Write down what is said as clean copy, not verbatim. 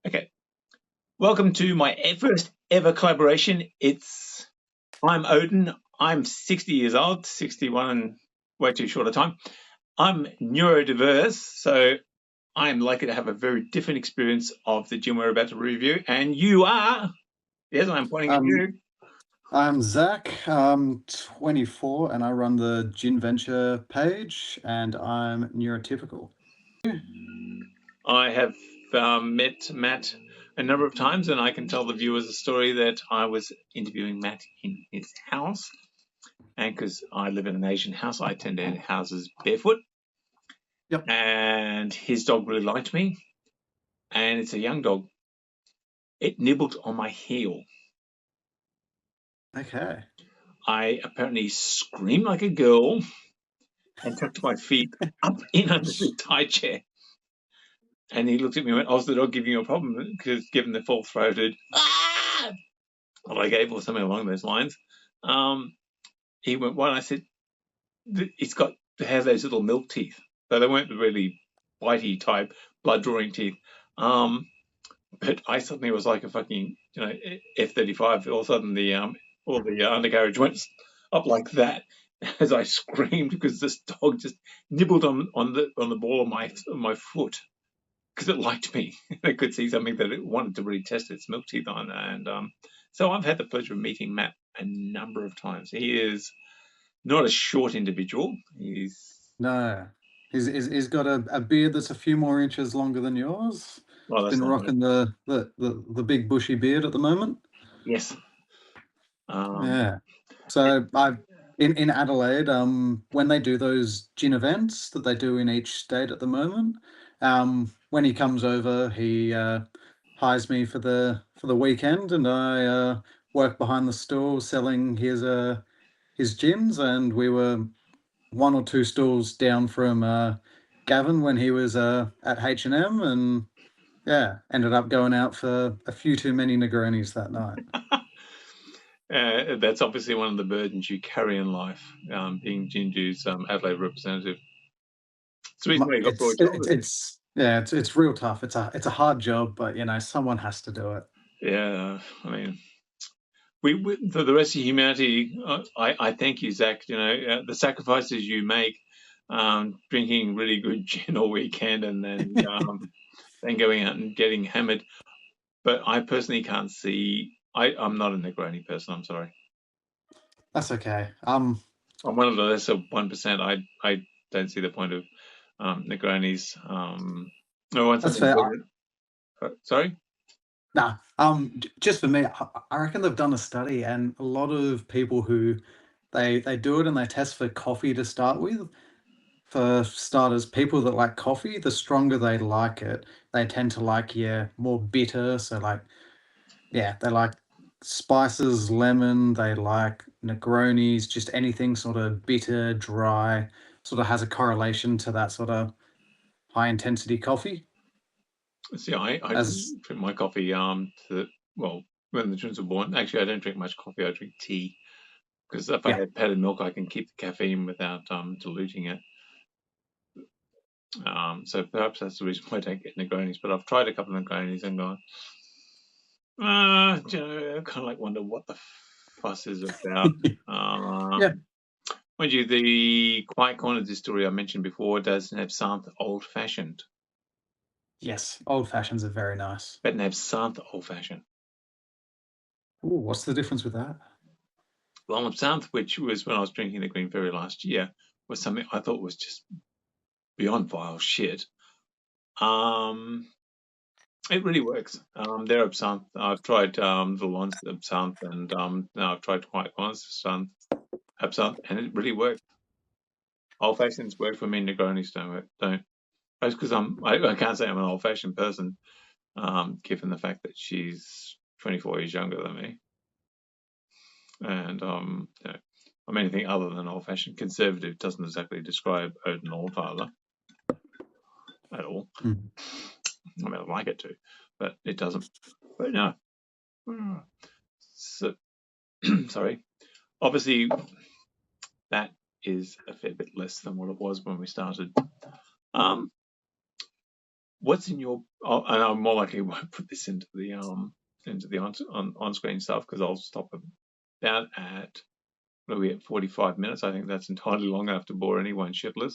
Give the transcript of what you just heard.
Okay, welcome to my first ever collaboration. I'm Odin. I'm 60 years old, 61 in way too short a time. I'm neurodiverse, so I'm likely to have a very different experience of the gym we're about to review. And you are, yes, I'm pointing at Um, you. I'm Zach. I'm 24 and I run the Gin Venture page, and I'm neurotypical. I have met Matt a number of times, and I can tell the viewers a story that I was interviewing Matt in his house. And because I live in an Asian house, I tend to enter houses barefoot. Yep. And his dog really liked me, and it's a young dog. It nibbled on my heel. Okay. I apparently screamed like a girl and tucked my feet up in under the high chair. And he looked at me and went, "Oh, is the dog giving you a problem?" Because given the full throated ah, well, I gave or something along those lines. Um, he went, "What?" I said, it has those little milk teeth, so they weren't really bitey type blood drawing teeth. Um, but I suddenly was like a fucking F-35. All of a sudden all the undercarriage went up like that as I screamed because this dog just nibbled on the ball of my foot because it liked me. It could see something that it wanted to really test its milk teeth on, and so I've had the pleasure of meeting Matt a number of times. He is not a short individual. He's No. He's got a beard that's a few more inches longer than yours. well, He's that's been not right. rocking the big bushy beard at the moment. Yes. Um, Yeah. So in Adelaide, when they do those gin events that they do in each state at the moment, when he comes over, he hires me for the weekend, and I work behind the stall selling his gins, and we were one or two stalls down from Gavin when he was at H&M, and yeah, ended up going out for a few too many Negronis that night. That's obviously one of the burdens you carry in life, being Jinju's Adelaide representative. It's the reason why you got broad shoulders. It's yeah, it's real tough. It's a hard job, but someone has to do it. Yeah, I mean, we for the rest of humanity, I thank you, Zach. The sacrifices you make, drinking really good gin all weekend and then going out and getting hammered. But I personally can't see. I'm not a Negroni person. I'm sorry. That's okay. I'm one of the lesser 1%. I don't see the point of Negronis. I want That's something fair. better. Sorry? Nah, just for me, I reckon they've done a study, and a lot of people who they do it and they test for coffee to start with. For starters, people that like coffee, the stronger they like it, they tend to like more bitter. So they like spices, lemon. They like Negronis, just anything sort of bitter, dry. Sort of has a correlation to that sort of high intensity coffee. See, I As drink my coffee well, when the twins were born. Actually, I don't drink much coffee. I drink tea because if I yeah, had powdered milk, I can keep the caffeine without diluting it. So perhaps that's the reason why I don't get Negronis. But I've tried a couple of Negronis and gone, I kind of like wonder what the fuss is about. yeah, Mind you, the Quiet Corner distillery I mentioned before does Absinthe Old Fashioned, yes, old fashions are very nice. but Absinthe Old Fashioned. Ooh, what's the difference with that? Well, Absinthe, which was when I was drinking the Green Fairy last year, was something I thought was just beyond vile shit. Um, it really works. Their Absinthe, I've tried the Lons Absinthe, and now I've tried Quiet Corner's Absinthe, and it really works. Old Fashions work for me, Negronis don't work. Don't. That's because I can't say I'm an old fashioned person, given the fact that she's 24 years younger than me, and I'm anything other than old fashioned. Conservative doesn't exactly describe Odin Allfather at all. Mm. I mean, I'd like it to, but it doesn't. But no. So, sorry. Obviously, that is a fair bit less than what it was when we started. Um, what's in your? And I more likely won't put this into the on-screen stuff because I'll stop about at, what are we at, 45 minutes? I think that's entirely long enough to bore anyone shitless.